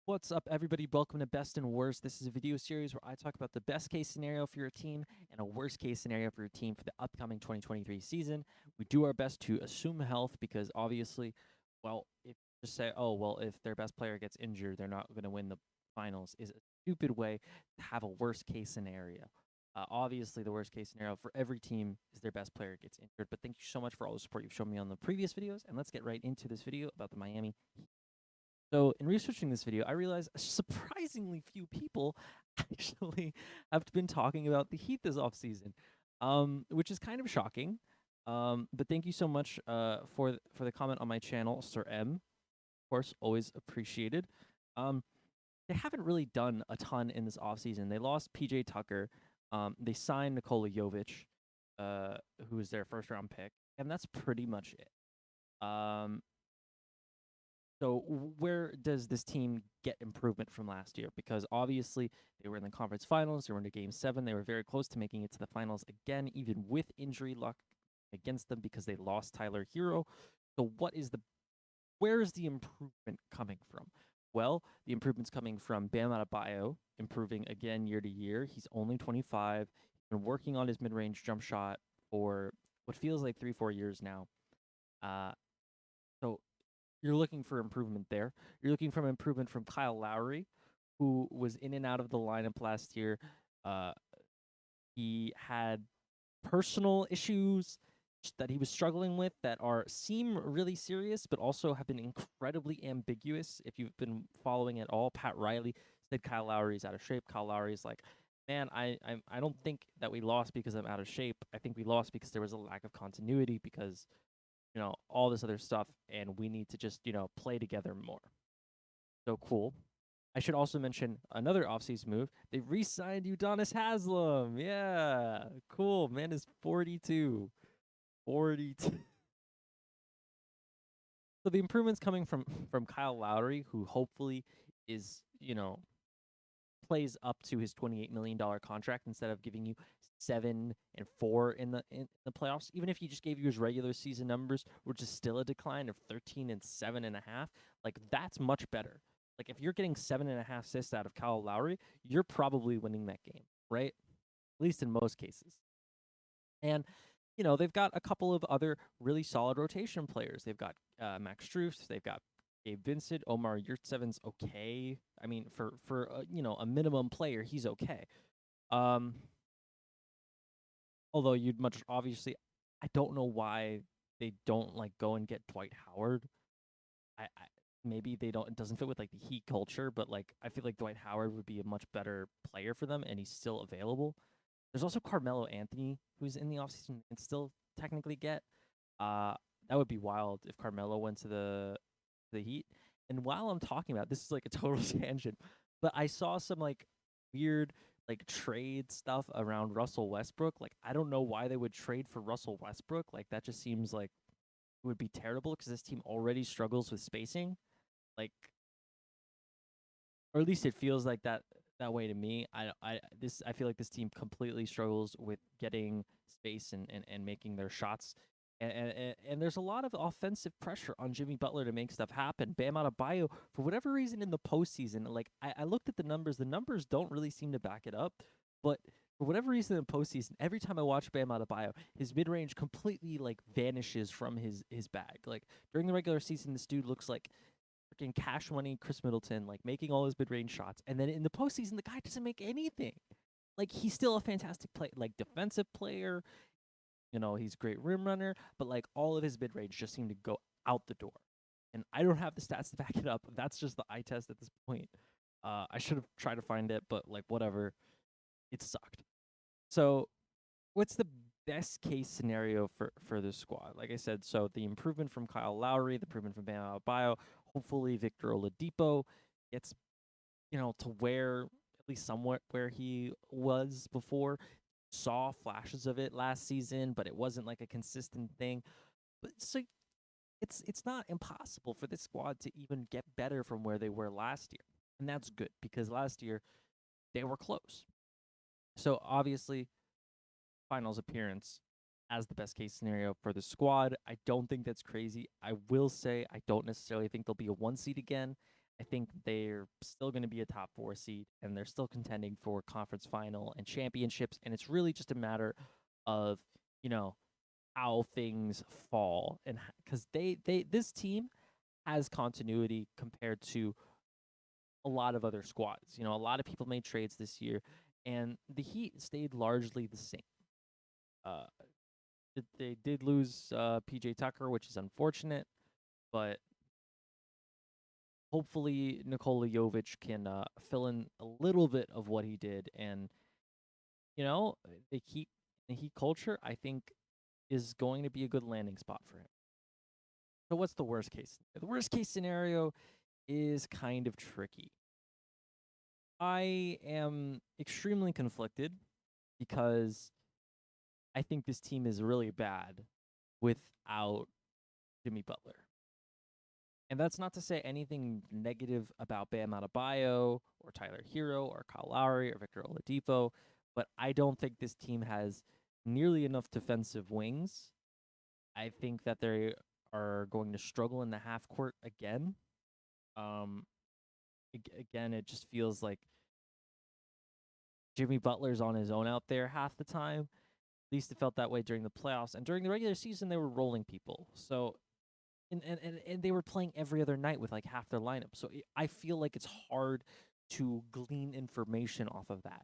What's up, everybody? Welcome to Best and Worst. This is a video series where I talk about the best case scenario for your team and a worst case scenario for your team for the upcoming 2023 season. We do our best to assume health because obviously, well, if you just say, oh, well, if their best player gets injured, they're not going to win the finals, is a stupid way to have a worst case scenario. Obviously, the worst case scenario for every team is their best player gets injured. But thank you so much for all the support you've shown me on the previous videos. And let's get right into this video about the Miami Heat. So, in researching this video, I realized surprisingly few people actually have been talking about the Heat this offseason, which is kind of shocking. But thank you so much for the comment on my channel, Sir M. Of course, always appreciated. Um, they haven't really done a ton in this offseason. They lost PJ Tucker. They signed Nikola Jovic, who was their first round pick, and that's pretty much it. So where does this team get improvement from last year? Because obviously they were in the conference finals, they were in Game 7, they were very close to making it to the finals again, even with injury luck against them because they lost Tyler Hero. So where is the improvement coming from? Well, the improvement's coming from Bam Adebayo, improving again year to year. He's only 25. He's been working on his mid-range jump shot for what feels like 3-4 years now. Uh, so you're looking for improvement there. You're looking for improvement from Kyle Lowry, who was in and out of the lineup last year. Uh, he had personal issues that he was struggling with that seem really serious, but also have been incredibly ambiguous. If you've been following at all, Pat Riley said Kyle Lowry's out of shape. Kyle Lowry's like, man, I don't think that we lost because I'm out of shape. I think we lost because there was a lack of continuity because all this other stuff, and we need to just, play together more. So cool. I should also mention another offseason move. They re-signed Udonis Haslam. Yeah, cool. Man is 42. 42. So the improvements coming from Kyle Lowry, who hopefully is, plays up to his $28 million contract instead of giving you 7-4 in the playoffs. Even if he just gave you his regular season numbers, which is still a decline of 13-7.5, like that's much better. Like if you're getting 7.5 assists out of Kyle Lowry, you're probably winning that game, right? At least in most cases. And they've got a couple of other really solid rotation players. They've got Max Strus, they've got Gabe Vincent, Omar Yurtsevens, okay. I mean, for a minimum player, he's okay. Although you'd much obviously, I don't know why they don't like go and get Dwight Howard. I maybe they don't. It doesn't fit with like the Heat culture, but like I feel like Dwight Howard would be a much better player for them, and he's still available. There's also Carmelo Anthony, who's in the offseason and still technically get. Uh, that would be wild if Carmelo went to the Heat. And while I'm talking about this, is like a total tangent, but I saw some like weird like trade stuff around Russell Westbrook. Like I don't know why they would trade for Russell Westbrook. Like that just seems like it would be terrible because this team already struggles with spacing. Like, or at least it feels like that way to me. I feel like this team completely struggles with getting space and making their shots. And there's a lot of offensive pressure on Jimmy Butler to make stuff happen. Bam Adebayo, for whatever reason in the postseason, like I looked at the numbers. The numbers don't really seem to back it up. But for whatever reason in the postseason, every time I watch Bam Adebayo, his mid range completely like vanishes from his bag. Like during the regular season, this dude looks like freaking Cash Money Chris Middleton, like making all his mid range shots, and then in the postseason, the guy doesn't make anything. Like he's still a fantastic play, like defensive player. He's a great rim runner, but like all of his mid range just seem to go out the door. And I don't have the stats to back it up. That's just the eye test at this point. I should have tried to find it, but like whatever, it sucked. So, what's the best case scenario for this squad? Like I said, so the improvement from Kyle Lowry, the improvement from Bam Adebayo, hopefully Victor Oladipo gets to where at least somewhat where he was before. Saw flashes of it last season, but it wasn't like a consistent thing. But so it's not impossible for this squad to even get better from where they were last year. And that's good because last year they were close. So obviously finals appearance as the best case scenario for the squad. I don't think that's crazy. I will say I don't necessarily think they'll be a 1 seed again. I think they're still going to be a top 4 seed, and they're still contending for conference final and championships. And it's really just a matter of, you know, how things fall, and because this team has continuity compared to a lot of other squads. A lot of people made trades this year, and the Heat stayed largely the same. Uh, they did lose PJ Tucker, which is unfortunate, but hopefully Nikola Jovic can fill in a little bit of what he did, and you know the Heat culture, I think, is going to be a good landing spot for him. So what's the worst case? The worst case scenario is kind of tricky. I am extremely conflicted because I think this team is really bad without Jimmy Butler. And that's not to say anything negative about Bam Adebayo or Tyler Hero or Kyle Lowry or Victor Oladipo, but I don't think this team has nearly enough defensive wings. I think that they are going to struggle in the half court again. Um, Again, it just feels like Jimmy Butler's on his own out there half the time. At least it felt that way during the playoffs, and during the regular season they were rolling people. So and they were playing every other night with like half their lineup. So I feel like it's hard to glean information off of that.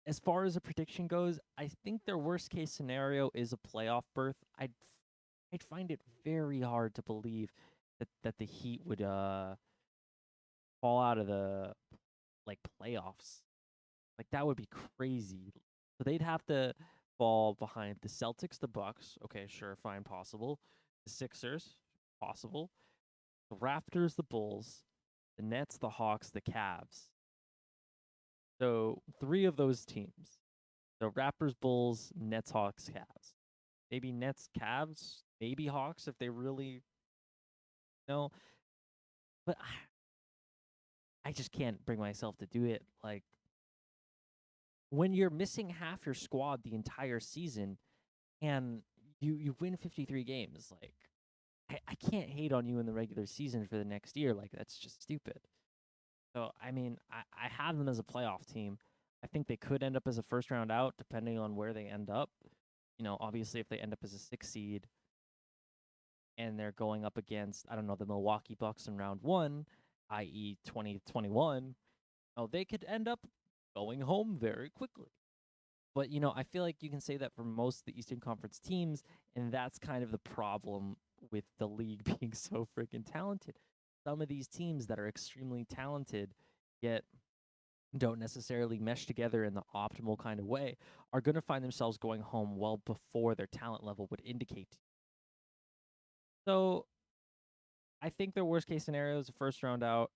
As far as a prediction goes, I think their worst case scenario is a playoff berth. I'd find it very hard to believe that the Heat would fall out of the like playoffs. Like that would be crazy. So they'd have to fall behind the Celtics, the Bucks. Okay, sure, fine, possible. The Sixers, possible. The Raptors, the Bulls, the Nets, the Hawks, the Cavs. So 3 of those teams. The Raptors, Bulls, Nets, Hawks, Cavs. Maybe Nets, Cavs, maybe Hawks if they really know. But I just can't bring myself to do it. Like when you're missing half your squad the entire season and you win 53 games, like I can't hate on you in the regular season for the next year. Like that's just stupid. So I mean, I have them as a playoff team. I think they could end up as a first round out, depending on where they end up. Obviously, if they end up as a 6 seed and they're going up against, I don't know, the Milwaukee Bucks in round one, i.e., 2021, they could end up going home very quickly. But I feel like you can say that for most of the Eastern Conference teams, and that's kind of the problem with the league being so freaking talented. Some of these teams that are extremely talented, yet don't necessarily mesh together in the optimal kind of way, are going to find themselves going home well before their talent level would indicate. So I think their worst case scenario is a first round out.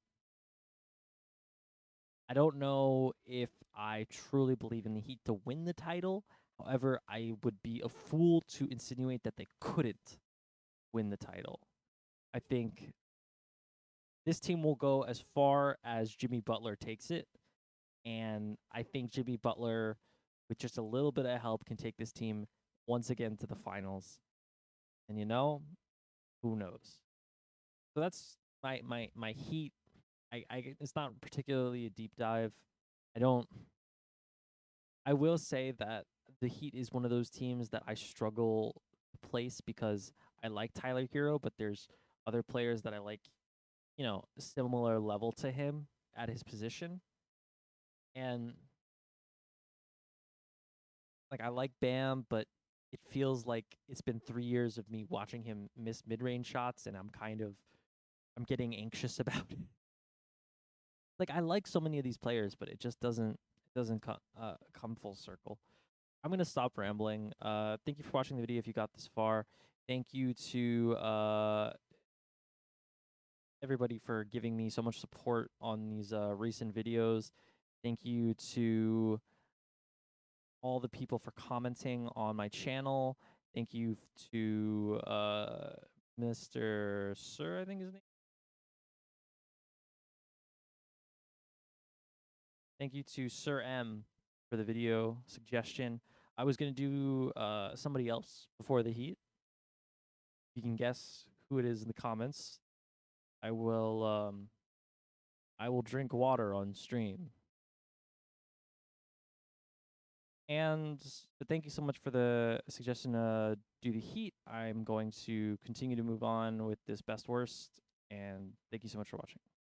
I don't know if I truly believe in the Heat to win the title. However, I would be a fool to insinuate that they couldn't win the title. I think this team will go as far as Jimmy Butler takes it. And I think Jimmy Butler, with just a little bit of help, can take this team once again to the finals. And who knows? So that's my Heat. I it's not particularly a deep dive. I don't I will say that the Heat is one of those teams that I struggle to place because I like Tyler Hero, but there's other players that I like, similar level to him at his position. And like I like Bam, but it feels like it's been 3 years of me watching him miss mid-range shots, and I'm getting anxious about it. Like I like so many of these players, but it just doesn't come full circle. I'm gonna stop rambling. Thank you for watching the video if you got this far. Thank you to everybody for giving me so much support on these recent videos. Thank you to all the people for commenting on my channel. Thank you to Mr. Sir, I think his name. Thank you to Sir M for the video suggestion. I was gonna do somebody else before the Heat. You can guess who it is in the comments. I will I will drink water on stream. And thank you so much for the suggestion to do the heat. I'm going to continue to move on with this best worst. And thank you so much for watching.